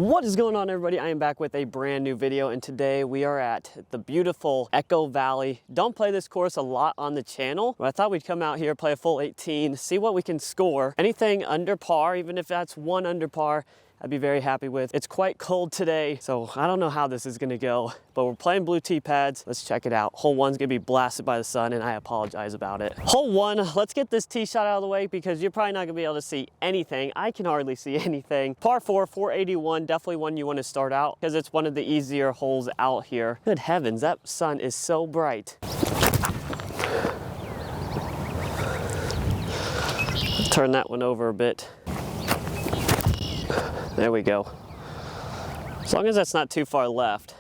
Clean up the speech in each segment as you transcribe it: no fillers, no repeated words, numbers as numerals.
What is going on, everybody? I am back with a brand new video, and today we are at the beautiful Echo Valley. Don't play this course a lot on the channel, but I thought we'd come out here, play a full 18, see what we can score. Anything under par, even if that's one under par, I'd be very happy with. It's quite cold today, so I don't know how this is gonna go, but we're playing blue tee pads. Let's check it out. Hole one's gonna be blasted by the sun, and I apologize about it. Hole one, let's get this tee shot out of the way because you're probably not gonna be able to see anything. I can hardly see anything. Par 4, 481, definitely one you wanna start out because it's one of the easier holes out here. Good heavens, that sun is so bright. Turn that one over a bit. There we go. As long as that's not too far left,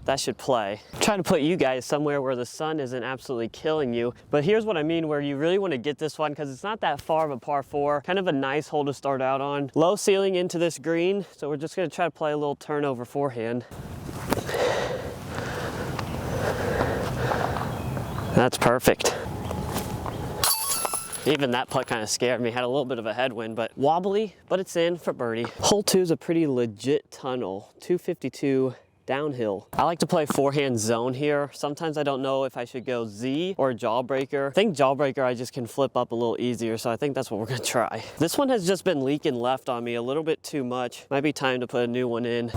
that should play. I'm trying to put you guys somewhere where the sun isn't absolutely killing you. But here's what I mean, where you really want to get this one because it's not that far of a par 4. Kind of a nice hole to start out on. Low ceiling into this green, so we're just going to try to play a little turnover forehand. That's perfect. Even that putt kind of scared me. Had a little bit of a headwind, but wobbly, but it's in for birdie. Hole 2 is a pretty legit tunnel, 252 downhill. I like to play forehand zone here. Sometimes I don't know if I should go Z or jawbreaker. I think jawbreaker I just can flip up a little easier, so I think that's what we're gonna try. This one has just been leaking left on me a little bit too much. Might be time to put a new one in.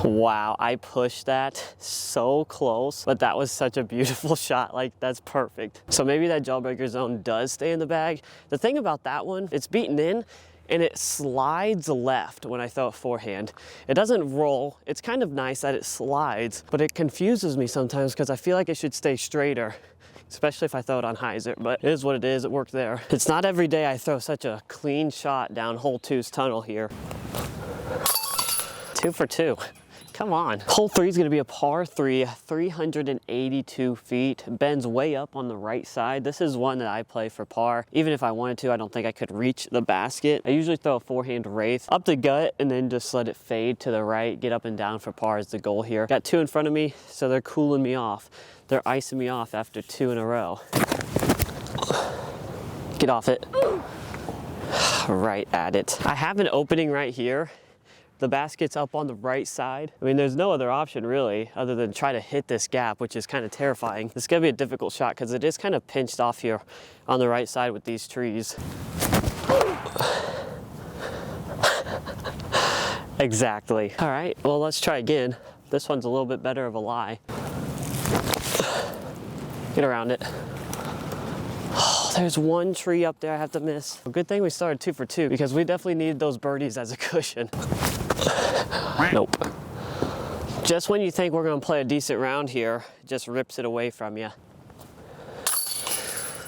Wow, I pushed that so close, but that was such a beautiful shot. Like, that's perfect. So maybe that jawbreaker zone does stay in the bag. The thing about that one, it's beaten in and it slides left when I throw it forehand. It doesn't roll. It's kind of nice that it slides, but it confuses me sometimes because I feel like it should stay straighter, especially if I throw it on hyzer, but it is what it is. It worked there. It's not every day I throw such a clean shot down hole 2's tunnel here. 2 for 2. Come on. Hole 3 is going to be a par 3, 382 feet. Bends way up on the right side. This is one that I play for par. Even if I wanted to, I don't think I could reach the basket. I usually throw a forehand wraith up the gut and then just let it fade to the right. Get up and down for par is the goal here. Got 2 in front of me, so they're cooling me off. They're icing me off after 2 in a row. Get off it. Right at it. I have an opening right here. The basket's up on the right side. I mean, there's no other option really other than try to hit this gap, which is kind of terrifying. This is gonna be a difficult shot because it is kind of pinched off here on the right side with these trees. Exactly. All right, well, let's try again. This one's a little bit better of a lie. Get around it. There's one tree up there I have to miss. A good thing we started 2 for 2 because we definitely needed those birdies as a cushion. Nope. Just when you think we're gonna play a decent round here, it just rips it away from you.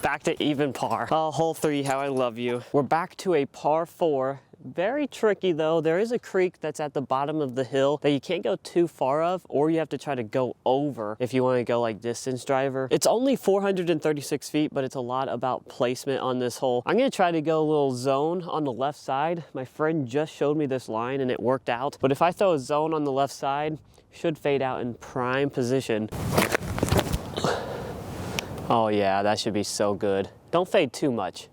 Back to even par. Oh, hole 3, how I love you. We're back to a par 4. Very tricky though. There is a creek that's at the bottom of the hill that you can't go too far of, or you have to try to go over if you want to go like distance driver. It's only 436 feet, but it's a lot about placement on this hole. I'm going to try to go a little zone on the left side. My friend just showed me this line and it worked out. But if I throw a zone on the left side, should fade out in prime position. Oh yeah, that should be so good. Don't fade too much.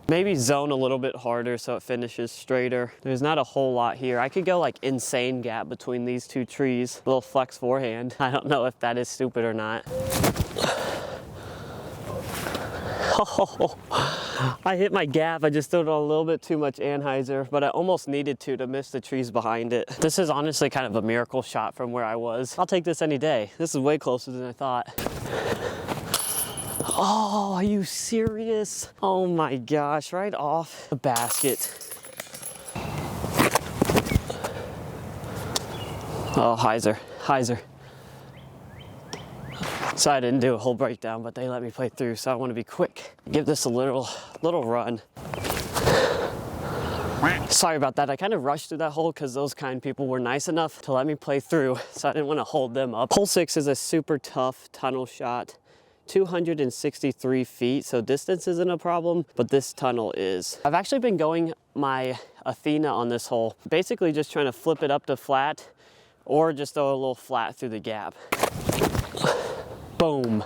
Maybe zone a little bit harder so it finishes straighter. There's not a whole lot here. I could go like insane gap between these 2 trees. A little flex forehand. I don't know if that is stupid or not. Oh, I hit my gap. I just threw it a little bit too much anhyzer, but I almost needed to miss the trees behind it. This is honestly kind of a miracle shot from where I was. I'll take this any day. This is way closer than I thought. Oh, are you serious? Oh my gosh, right off the basket. Oh, hyzer. So I didn't do a whole breakdown, but they let me play through, so I want to be quick. Give this a little run. Sorry about that. I kind of rushed through that hole because those kind people were nice enough to let me play through, so I didn't want to hold them up. Hole 6 is a super tough tunnel shot. 263 feet, so distance isn't a problem, but this tunnel is. I've actually been going my Athena on this hole, basically just trying to flip it up to flat or just throw a little flat through the gap. Boom.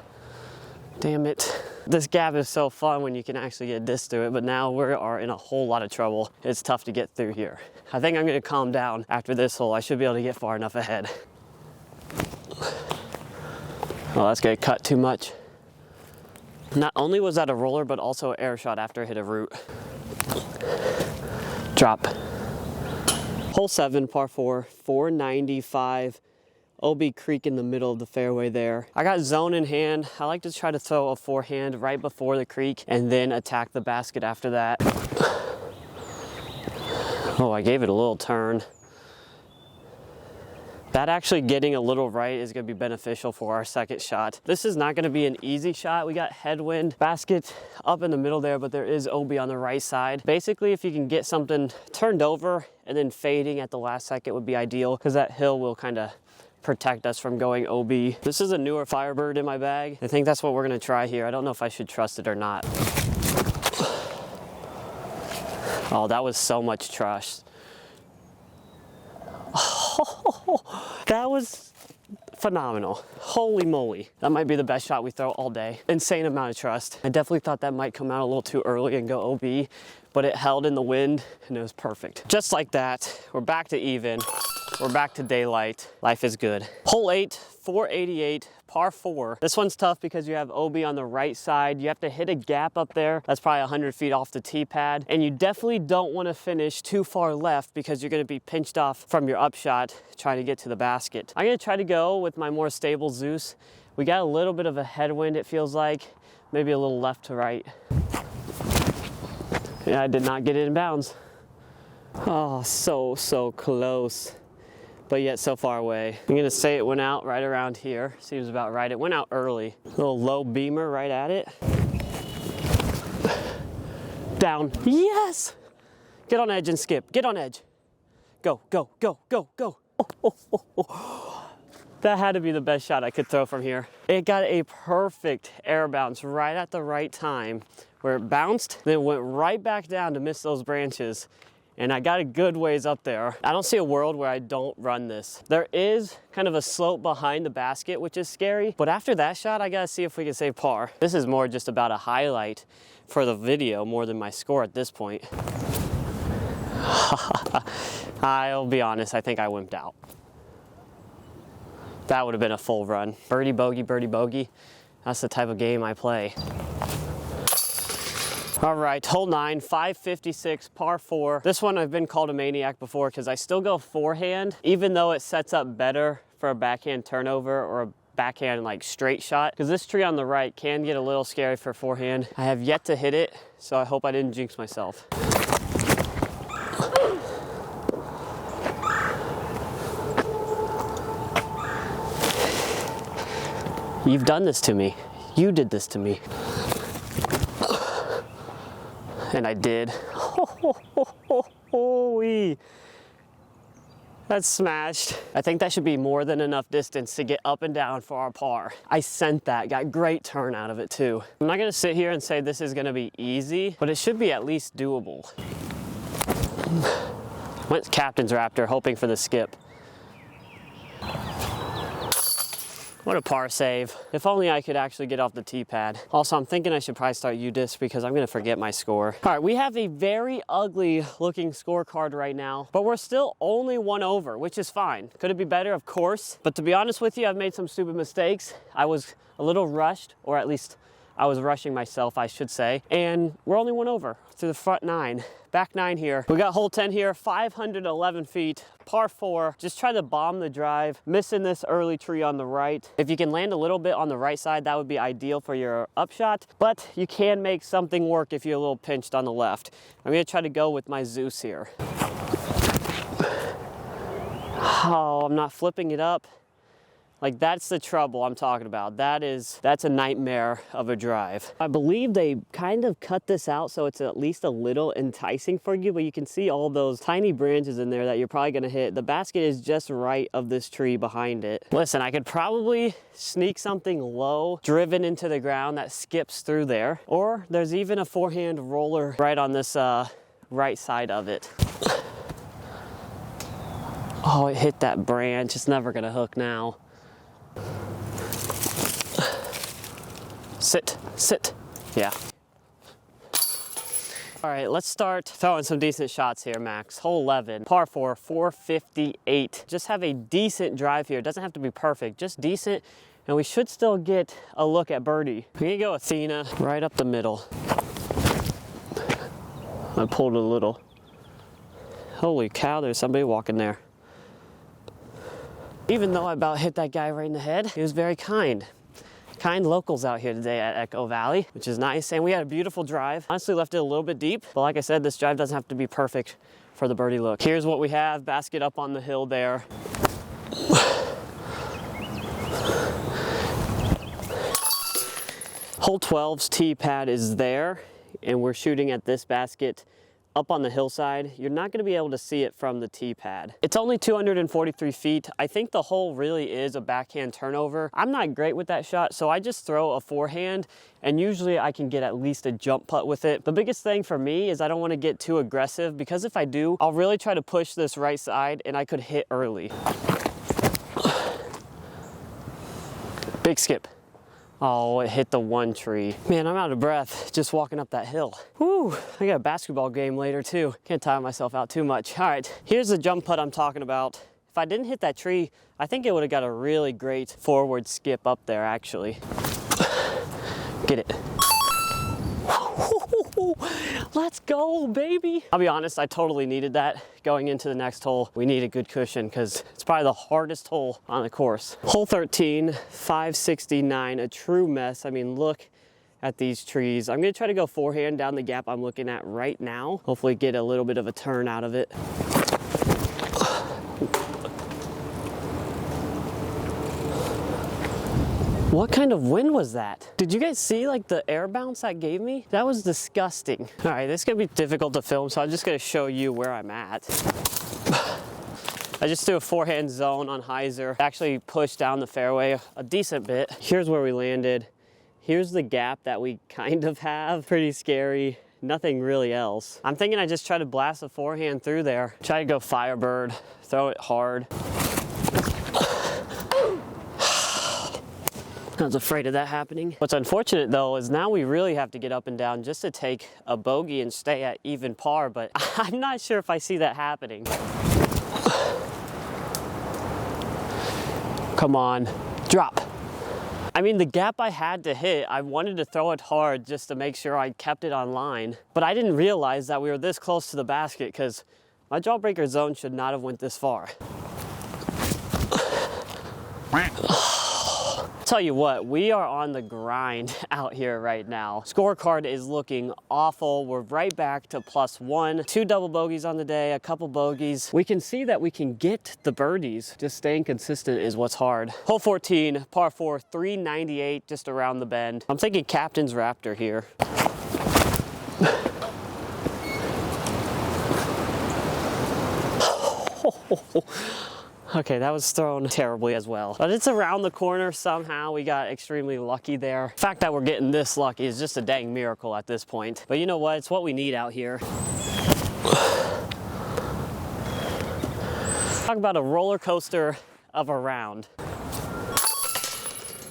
Damn it. This gap is so fun when you can actually get disc through it, but now we are in a whole lot of trouble. It's tough to get through here. I think I'm gonna calm down after this hole. I should be able to get far enough ahead. Well, that's gonna cut too much. Not only was that a roller, but also an air shot after I hit a root. Drop. Hole 7, par 4, 495. OB Creek in the middle of the fairway there. I got zone in hand. I like to try to throw a forehand right before the creek and then attack the basket after that. Oh, I gave it a little turn. That actually getting a little right is gonna be beneficial for our second shot. This is not gonna be an easy shot. We got headwind, basket up in the middle there, but there is OB on the right side. Basically, if you can get something turned over and then fading at the last second would be ideal, because that hill will kind of protect us from going OB. This is a newer Firebird in my bag. I think that's what we're gonna try here. I don't know if I should trust it or not. Oh, that was so much trust. Oh, that was phenomenal. Holy moly. That might be the best shot we throw all day. Insane amount of trust. I definitely thought that might come out a little too early and go OB, but it held in the wind and it was perfect. Just like that, we're back to even. We're back to daylight. Life is good. Hole 8, 488, par 4. This one's tough because you have OB on the right side. You have to hit a gap up there. That's probably 100 feet off the tee pad. And you definitely don't want to finish too far left because you're going to be pinched off from your upshot trying to get to the basket. I'm going to try to go with my more stable Zeus. We got a little bit of a headwind, it feels like. Maybe a little left to right. Yeah, I did not get it in bounds. Oh, so close, but yet so far away. I'm gonna say it went out right around here. Seems about right. It went out early. A little low beamer right at it. Down. Yes! Get on edge and skip. Get on edge. Go, go, go, go, go. Oh. That had to be the best shot I could throw from here. It got a perfect air bounce right at the right time where it bounced, then went right back down to miss those branches. And I got a good ways up there. I don't see a world where I don't run this. There is kind of a slope behind the basket, which is scary, but after that shot, I gotta see if we can save par. This is more just about a highlight for the video more than my score at this point. I'll be honest, I think I wimped out. That would have been a full run. Birdie, bogey. That's the type of game I play. All right, hole 9, 556, par 4. This one I've been called a maniac before because I still go forehand, even though it sets up better for a backhand turnover or a backhand like straight shot, because this tree on the right can get a little scary for forehand. I have yet to hit it, so I hope I didn't jinx myself. You've done this to me. You did this to me. And I did. Holy. That's smashed. I think that should be more than enough distance to get up and down for our par. I sent that, got great turn out of it too. I'm not gonna sit here and say this is gonna be easy, but it should be at least doable. Went Captain's Raptor, hoping for the skip. What a par save. If only I could actually get off the tee pad. Also, I'm thinking I should probably start UDisc because I'm gonna forget my score. All right, we have a very ugly looking scorecard right now, but we're still only 1 over, which is fine. Could it be better? Of course. But to be honest with you, I've made some stupid mistakes. I was a little rushed, or at least I was rushing myself, I should say. And we're only 1 over through the front 9. Back 9 here. We got hole 10 here, 511 feet, par 4. Just try to bomb the drive, missing this early tree on the right. If you can land a little bit on the right side, that would be ideal for your upshot, but you can make something work if you're a little pinched on the left. I'm gonna try to go with my Zeus here. Oh, I'm not flipping it up. Like, that's the trouble I'm talking about. That's a nightmare of a drive. I believe they kind of cut this out so it's at least a little enticing for you, but you can see all those tiny branches in there that you're probably gonna hit. The basket is just right of this tree behind it. Listen, I could probably sneak something low, driven into the ground that skips through there, or there's even a forehand roller right on this right side of it. Oh, it hit that branch. It's never gonna hook now. Sit, sit. Yeah. All right, let's start throwing some decent shots here, Max. Hole 11, par 4, 458. Just have a decent drive here. It doesn't have to be perfect, just decent, and we should still get a look at birdie. We're gonna go Athena right up the middle. I pulled a little. Holy cow, there's somebody walking there. Even though I about hit that guy right in the head, he was very kind. Kind locals out here today at Echo Valley, which is nice. And we had a beautiful drive. Honestly left it a little bit deep, but like I said, this drive doesn't have to be perfect for the birdie look. Here's what we have, basket up on the hill there. Hole 12's tee pad is there, and we're shooting at this basket up on the hillside. You're not going to be able to see it from the tee pad. It's only 243 feet. I think the hole really is a backhand turnover. I'm not great with that shot, so I just throw a forehand, and usually I can get at least a jump putt with it. The biggest thing for me is I don't want to get too aggressive, because if I do, I'll really try to push this right side and I could hit early. Big skip. Oh, it hit the one tree. Man, I'm out of breath just walking up that hill. Whew, I got a basketball game later too. Can't tire myself out too much. All right, here's the jump putt I'm talking about. If I didn't hit that tree, I think it would have got a really great forward skip up there actually. Get it. Let's go, baby. I'll be honest, I totally needed that. Going into the next hole, we need a good cushion because it's probably the hardest hole on the course. Hole 13, 569, a true mess. I mean, look at these trees. I'm gonna try to go forehand down the gap I'm looking at right now. Hopefully get a little bit of a turn out of it. What kind of wind was that? Did you guys see like the air bounce that gave me? That was disgusting. All right, this is gonna be difficult to film, so I'm just gonna show you where I'm at. I just threw a forehand zone on hyzer. Actually pushed down the fairway a decent bit. Here's where we landed. Here's the gap that we kind of have. Pretty scary. Nothing really else. I'm thinking I just try to blast a forehand through there. Try to go Firebird, throw it hard. I was afraid of that happening. What's unfortunate though is now we really have to get up and down just to take a bogey and stay at even par, but I'm not sure if I see that happening. Come on, drop. I mean, the gap I had to hit, I wanted to throw it hard just to make sure I kept it on line, but I didn't realize that we were this close to the basket because my jawbreaker zone should not have went this far. Tell you what, we are on the grind out here right now. Scorecard is looking awful. We're right back to +1. 2 double bogeys on the day, a couple bogeys. We can see that we can get the birdies. Just staying consistent is what's hard. Hole 14, par 4, 398, just around the bend. I'm thinking Captain's Raptor here. Okay, that was thrown terribly as well. But it's around the corner somehow. We got extremely lucky there. The fact that we're getting this lucky is just a dang miracle at this point. But you know what? It's what we need out here. Talk about a roller coaster of a round.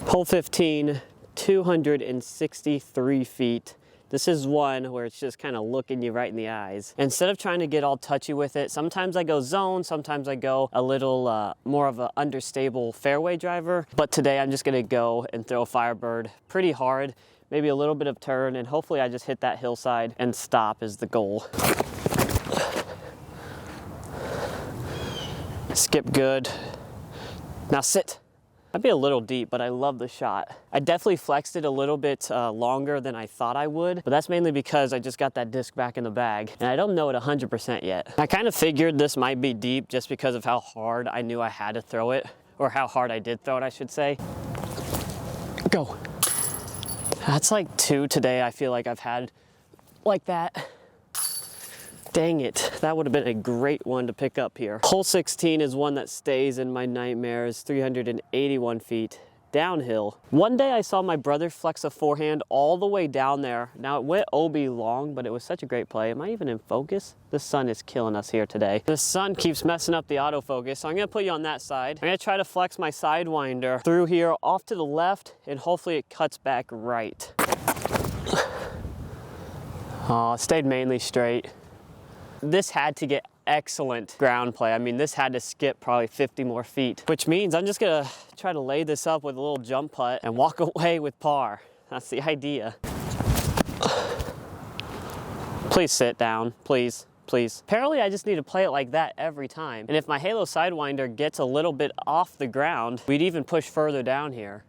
Hole 15, 263 feet. This is one where it's just kind of looking you right in the eyes. Instead of trying to get all touchy with it, sometimes I go zone, sometimes I go a little more of an understable fairway driver. But today I'm just gonna go and throw a Firebird pretty hard, maybe a little bit of turn, and hopefully I just hit that hillside and stop is the goal. Skip good. Now sit. I'd be a little deep, but I love the shot. I definitely flexed it a little bit longer than I thought I would, but that's mainly because I just got that disc back in the bag, and I don't know it 100% yet. I kind of figured this might be deep just because of how hard I knew I had to throw it, or how hard I did throw it, I should say. Go. That's like 2 today I feel like I've had like that. Dang it, that would have been a great one to pick up here. Hole 16 is one that stays in my nightmares, 381 feet downhill. One day I saw my brother flex a forehand all the way down there. Now it went OB long, but it was such a great play. Am I even in focus? The sun is killing us here today. The sun keeps messing up the autofocus, so I'm gonna put you on that side. I'm gonna try to flex my sidewinder through here off to the left, and hopefully it cuts back right. Oh, stayed mainly straight. This had to get excellent ground play. I mean, this had to skip probably 50 more feet, which means I'm just gonna try to lay this up with a little jump putt and walk away with par. That's the idea. Please sit down, please, please. Apparently I just need to play it like that every time. And if my Halo Sidewinder gets a little bit off the ground, we'd even push further down here.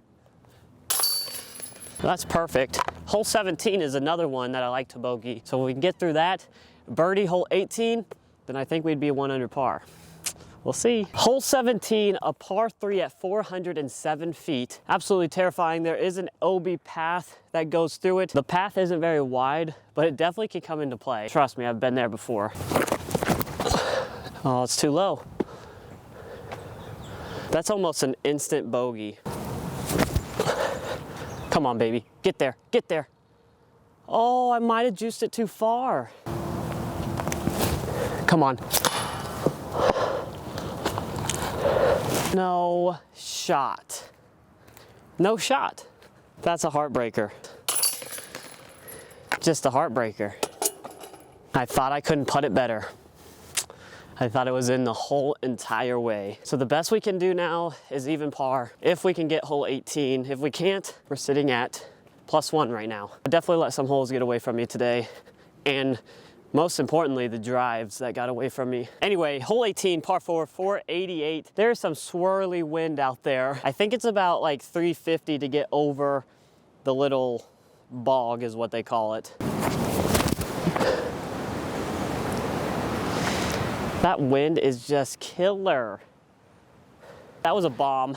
That's perfect. Hole 17 is another one that I like to bogey. So when we can get through that, birdie hole 18, then I think we'd be 1 under par. We'll see. Hole 17, a par 3 at 407 feet. Absolutely terrifying. There is an OB path that goes through it. The path isn't very wide, but it definitely can come into play. Trust me, I've been there before. Oh, it's too low. That's almost an instant bogey. Come on, baby. Get there, get there. Oh, I might have juiced it too far. Come on. No shot. No shot. That's a heartbreaker. Just a heartbreaker. I thought I couldn't putt it better. I thought it was in the whole entire way. So the best we can do now is even par. If we can get hole 18. If we can't, we're sitting at +1 right now. I definitely let some holes get away from me today. And most importantly, the drives that got away from me. Anyway, hole 18, par 4, 488. There's some swirly wind out there. I think it's about like 350 to get over the little bog is what they call it. That wind is just killer. That was a bomb.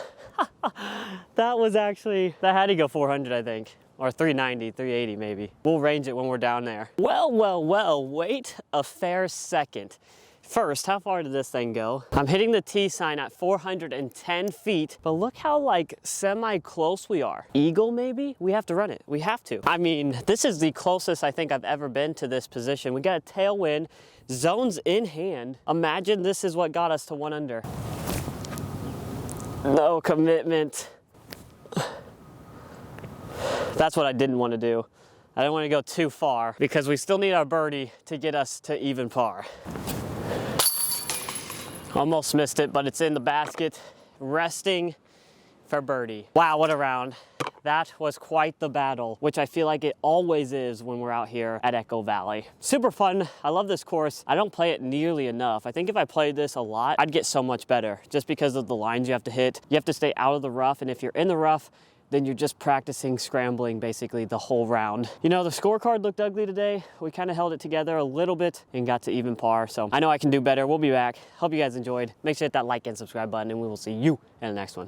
That had to go 400, I think. Or 390, 380 maybe. We'll range it when we're down there. Well, well, well, wait a fair second. First, how far did this thing go? I'm hitting the T sign at 410 feet, but look how like semi-close we are. Eagle maybe? We have to run it, we have to. I mean, this is the closest I think I've ever been to this position. We got a tailwind, zones in hand. Imagine this is what got us to 1 under. No commitment. That's what I didn't want to do. I didn't want to go too far because we still need our birdie to get us to even par. Almost missed it, but it's in the basket. Resting for birdie. Wow, what a round. That was quite the battle, which I feel like it always is when we're out here at Echo Valley. Super fun. I love this course. I don't play it nearly enough. I think if I played this a lot, I'd get so much better just because of the lines you have to hit. You have to stay out of the rough, and if you're in the rough, then you're just practicing scrambling basically the whole round. You know, the scorecard looked ugly today. We kind of held it together a little bit and got to even par. So I know I can do better. We'll be back. Hope you guys enjoyed. Make sure to hit that like and subscribe button, and we will see you in the next one.